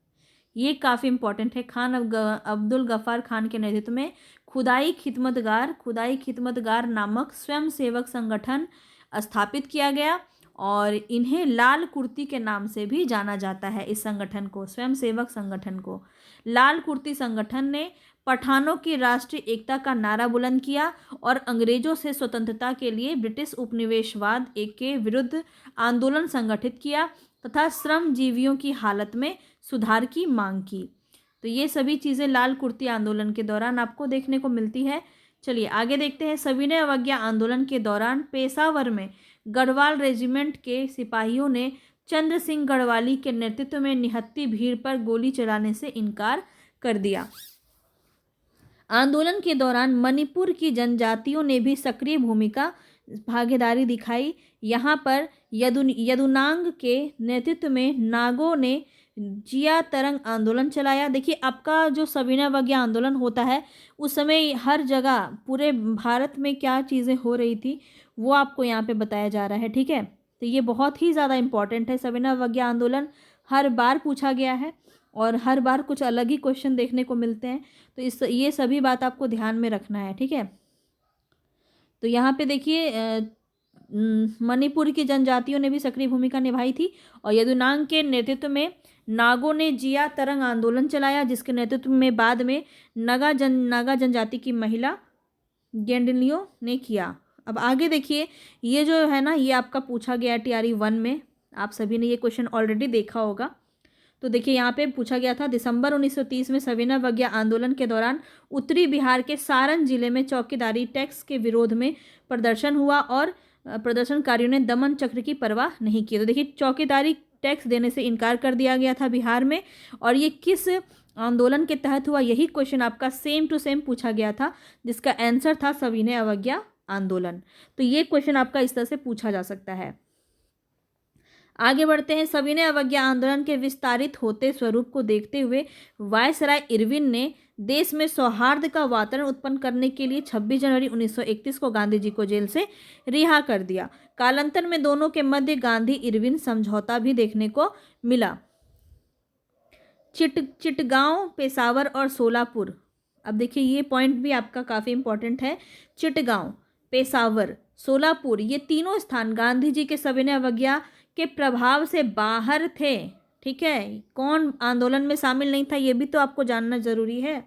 ये काफ़ी इंपॉर्टेंट है। खान अब्दुल गफ्फार खान के नेतृत्व में खुदाई खिदमतगार नामक स्वयं सेवक संगठन स्थापित किया गया और इन्हें लाल कुर्ती के नाम से भी जाना जाता है। इस संगठन को, स्वयं सेवक संगठन को लाल कुर्ती संगठन ने पठानों की राष्ट्रीय एकता का नारा बुलंद किया और अंग्रेजों से स्वतंत्रता के लिए ब्रिटिश उपनिवेशवाद के विरुद्ध आंदोलन संगठित किया तथा श्रमजीवियों की हालत में सुधार की मांग की। तो ये सभी चीज़ें लाल कुर्ती आंदोलन के दौरान आपको देखने को मिलती है। चलिए आगे देखते हैं। सविनय अवज्ञा आंदोलन के दौरान पेशावर में गढ़वाल रेजिमेंट के सिपाहियों ने चंद्र सिंह गढ़वाली के नेतृत्व में निहत्थी भीड़ पर गोली चलाने से इनकार कर दिया। आंदोलन के दौरान मणिपुर की जनजातियों ने भी सक्रिय भागीदारी दिखाई। यहाँ पर यदुनांग के नेतृत्व में नागों ने जिया तरंग आंदोलन चलाया। देखिए आपका जो सविनय अवज्ञा आंदोलन होता है उस समय हर जगह पूरे भारत में क्या चीज़ें हो रही थी वो आपको यहाँ पे बताया जा रहा है, ठीक है। तो ये बहुत ही ज़्यादा इम्पॉर्टेंट है। सविनय अवज्ञा आंदोलन हर बार पूछा गया है और हर बार कुछ अलग ही क्वेश्चन देखने को मिलते हैं, तो ये सभी बात आपको ध्यान में रखना है, ठीक है। तो यहाँ पे देखिए मणिपुर की जनजातियों ने भी सक्रिय भूमिका निभाई थी और यदुनांग के नेतृत्व में नागों ने जिया तरंग आंदोलन चलाया, जिसके नेतृत्व में बाद में नागा जनजाति की महिला गेंडलियों ने किया। अब आगे देखिए, ये जो है ना ये आपका पूछा गया TRE 1 में, आप सभी ने ये क्वेश्चन ऑलरेडी देखा होगा। तो देखिए यहाँ पे पूछा गया था, दिसंबर 1930 में सविनय अवज्ञा आंदोलन के दौरान उत्तरी बिहार के सारण जिले में चौकीदारी टैक्स के विरोध में प्रदर्शन हुआ और प्रदर्शनकारियों ने दमन चक्र की परवाह नहीं की। तो देखिए चौकीदारी टैक्स देने से इनकार कर दिया गया था बिहार में, और ये किस आंदोलन के तहत हुआ, यही क्वेश्चन आपका सेम टू सेम पूछा गया था, जिसका आंसर था सविनय अवज्ञा आंदोलन। तो ये क्वेश्चन आपका इस तरह से पूछा जा सकता है। आगे बढ़ते हैं। सविनय अवज्ञा आंदोलन के विस्तारित होते स्वरूप को देखते हुए वायसराय इरविन ने देश में सौहार्द का वातावरण उत्पन्न करने के लिए 26 जनवरी 1931 को गांधी जी को जेल से रिहा कर दिया। कालांतर में दोनों के मध्य गांधी इरविन समझौता भी देखने को मिला। चिटगांव, पेशावर और सोलापुर। अब देखिए ये पॉइंट भी आपका काफ़ी इंपॉर्टेंट है। चिटगांव, पेशावर, सोलापुर, ये तीनों स्थान गांधी जी के सविनय अवज्ञा के प्रभाव से बाहर थे। ठीक है, कौन आंदोलन में शामिल नहीं था ये भी तो आपको जानना जरूरी है।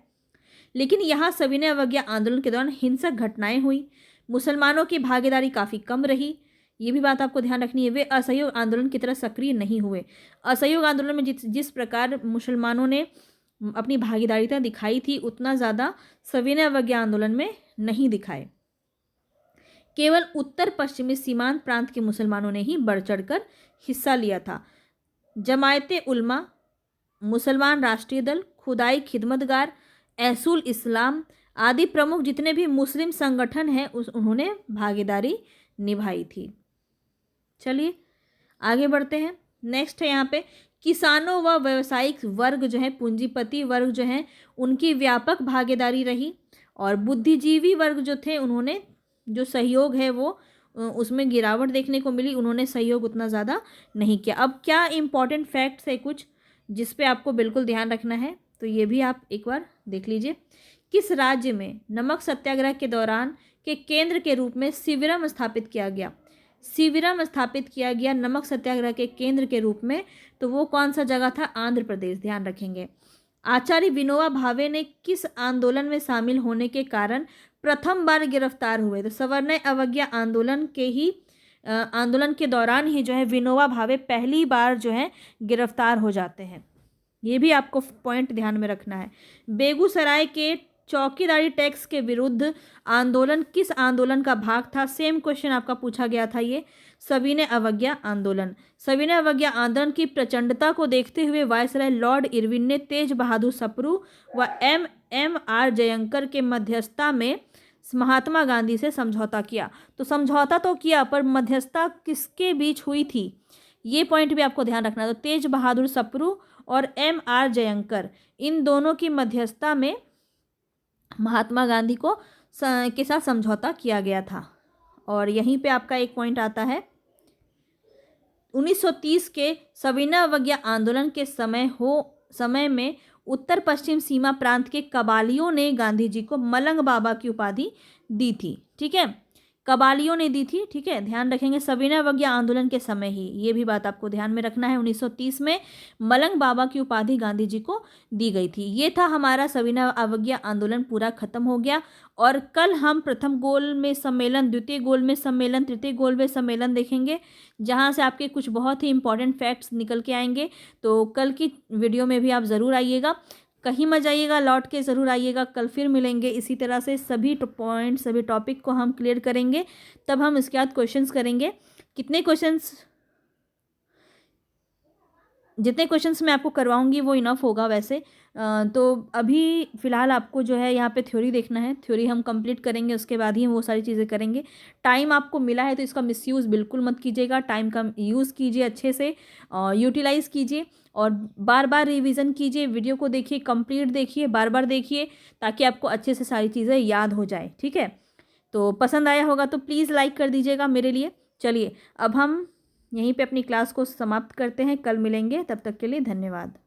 लेकिन यहाँ सविनय अवज्ञा आंदोलन के दौरान हिंसक घटनाएं हुई, मुसलमानों की भागीदारी काफ़ी कम रही, ये भी बात आपको ध्यान रखनी है। वे असहयोग आंदोलन की तरह सक्रिय नहीं हुए। असहयोग आंदोलन में जिस प्रकार मुसलमानों ने अपनी भागीदारिता दिखाई थी उतना ज़्यादा सविनय अवज्ञा आंदोलन में नहीं दिखाए। केवल उत्तर पश्चिमी सीमांत प्रांत के मुसलमानों ने ही बढ़ चढ़कर हिस्सा लिया था। जमायते उल्मा, मुसलमान राष्ट्रीय दल, खुदाई खिदमतगार, एहसूल इस्लाम आदि प्रमुख जितने भी मुस्लिम संगठन हैं उन्होंने भागीदारी निभाई थी। चलिए आगे बढ़ते हैं। नेक्स्ट है यहाँ पे किसानों व व्यावसायिक वर्ग जो है, पूंजीपति वर्ग जो है, उनकी व्यापक भागीदारी रही। और बुद्धिजीवी वर्ग जो थे उन्होंने जो सहयोग है वो उसमें गिरावट देखने को मिली, उन्होंने सहयोग उतना ज़्यादा नहीं किया। अब क्या इम्पॉर्टेंट फैक्ट्स है कुछ जिस पे आपको बिल्कुल ध्यान रखना है, तो ये भी आप एक बार देख लीजिए। किस राज्य में नमक सत्याग्रह के दौरान के केंद्र के रूप में शिविरम स्थापित किया गया? शिविरम स्थापित किया गया नमक सत्याग्रह के केंद्र के रूप में, तो वो कौन सा जगह था? आंध्र प्रदेश। ध्यान रखेंगे। आचार्य विनोबा भावे ने किस आंदोलन में शामिल होने के कारण प्रथम बार गिरफ्तार हुए? तो सविनय अवज्ञा आंदोलन के दौरान ही जो है विनोबा भावे पहली बार जो है गिरफ्तार हो जाते हैं। ये भी आपको पॉइंट ध्यान में रखना है। बेगूसराय के चौकीदारी टैक्स के विरुद्ध आंदोलन किस आंदोलन का भाग था? सेम क्वेश्चन आपका पूछा गया था, ये सविनय अवज्ञा आंदोलन। सविनय अवज्ञा आंदोलन की प्रचंडता को देखते हुए वायसराय लॉर्ड इरविन ने तेज बहादुर सप्रू व एम.आर. जयंकर के मध्यस्थता में महात्मा गांधी से समझौता किया। तो समझौता तो किया, पर मध्यस्थता किसके बीच हुई थी ये पॉइंट भी आपको ध्यान रखना है। तो तेज बहादुर सप्रू और एम.आर. जयंकर, इन दोनों की मध्यस्थता में महात्मा गांधी के साथ समझौता किया गया था। और यहीं पे आपका एक पॉइंट आता है, 1930 के सविनय अवज्ञा आंदोलन के समय में उत्तर पश्चिम सीमा प्रांत के कबालियों ने गांधी जी को मलंग बाबा की उपाधि दी थी। ठीक है, कबालियों ने दी थी। ठीक है, ध्यान रखेंगे सविनय अवज्ञा आंदोलन के समय ही, ये भी बात आपको ध्यान में रखना है। 1930 में मलंग बाबा की उपाधि गांधी जी को दी गई थी। ये था हमारा सविनय अवज्ञा आंदोलन पूरा खत्म हो गया। और कल हम प्रथम गोल में सम्मेलन, द्वितीय गोल में सम्मेलन, तृतीय गोल में सम्मेलन देखेंगे, जहाँ से आपके कुछ बहुत ही इंपॉर्टेंट फैक्ट्स निकल के आएंगे। तो कल की वीडियो में भी आप ज़रूर आइएगा, कहीं मत जाइएगा, लौट के ज़रूर आइएगा। कल फिर मिलेंगे इसी तरह से, सभी पॉइंट सभी टॉपिक को हम क्लियर करेंगे, तब हम इसके बाद क्वेश्चंस करेंगे। जितने क्वेश्चंस मैं आपको करवाऊंगी वो इनफ होगा वैसे। तो अभी फ़िलहाल आपको जो है यहाँ पे थ्योरी देखना है, थ्योरी हम कंप्लीट करेंगे, उसके बाद ही हम वो सारी चीज़ें करेंगे। टाइम आपको मिला है तो इसका मिसयूज़ बिल्कुल मत कीजिएगा, टाइम का यूज़ कीजिए, अच्छे से यूटिलाइज़ कीजिए और बार बार रिवीजन कीजिए, वीडियो को देखिए, कंप्लीट देखिए, बार बार देखिए, ताकि आपको अच्छे से सारी चीज़ें याद हो जाए। ठीक है, तो पसंद आया होगा तो प्लीज़ लाइक कर दीजिएगा मेरे लिए। चलिए अब हम यहीं पे अपनी क्लास को समाप्त करते हैं, कल मिलेंगे, तब तक के लिए धन्यवाद।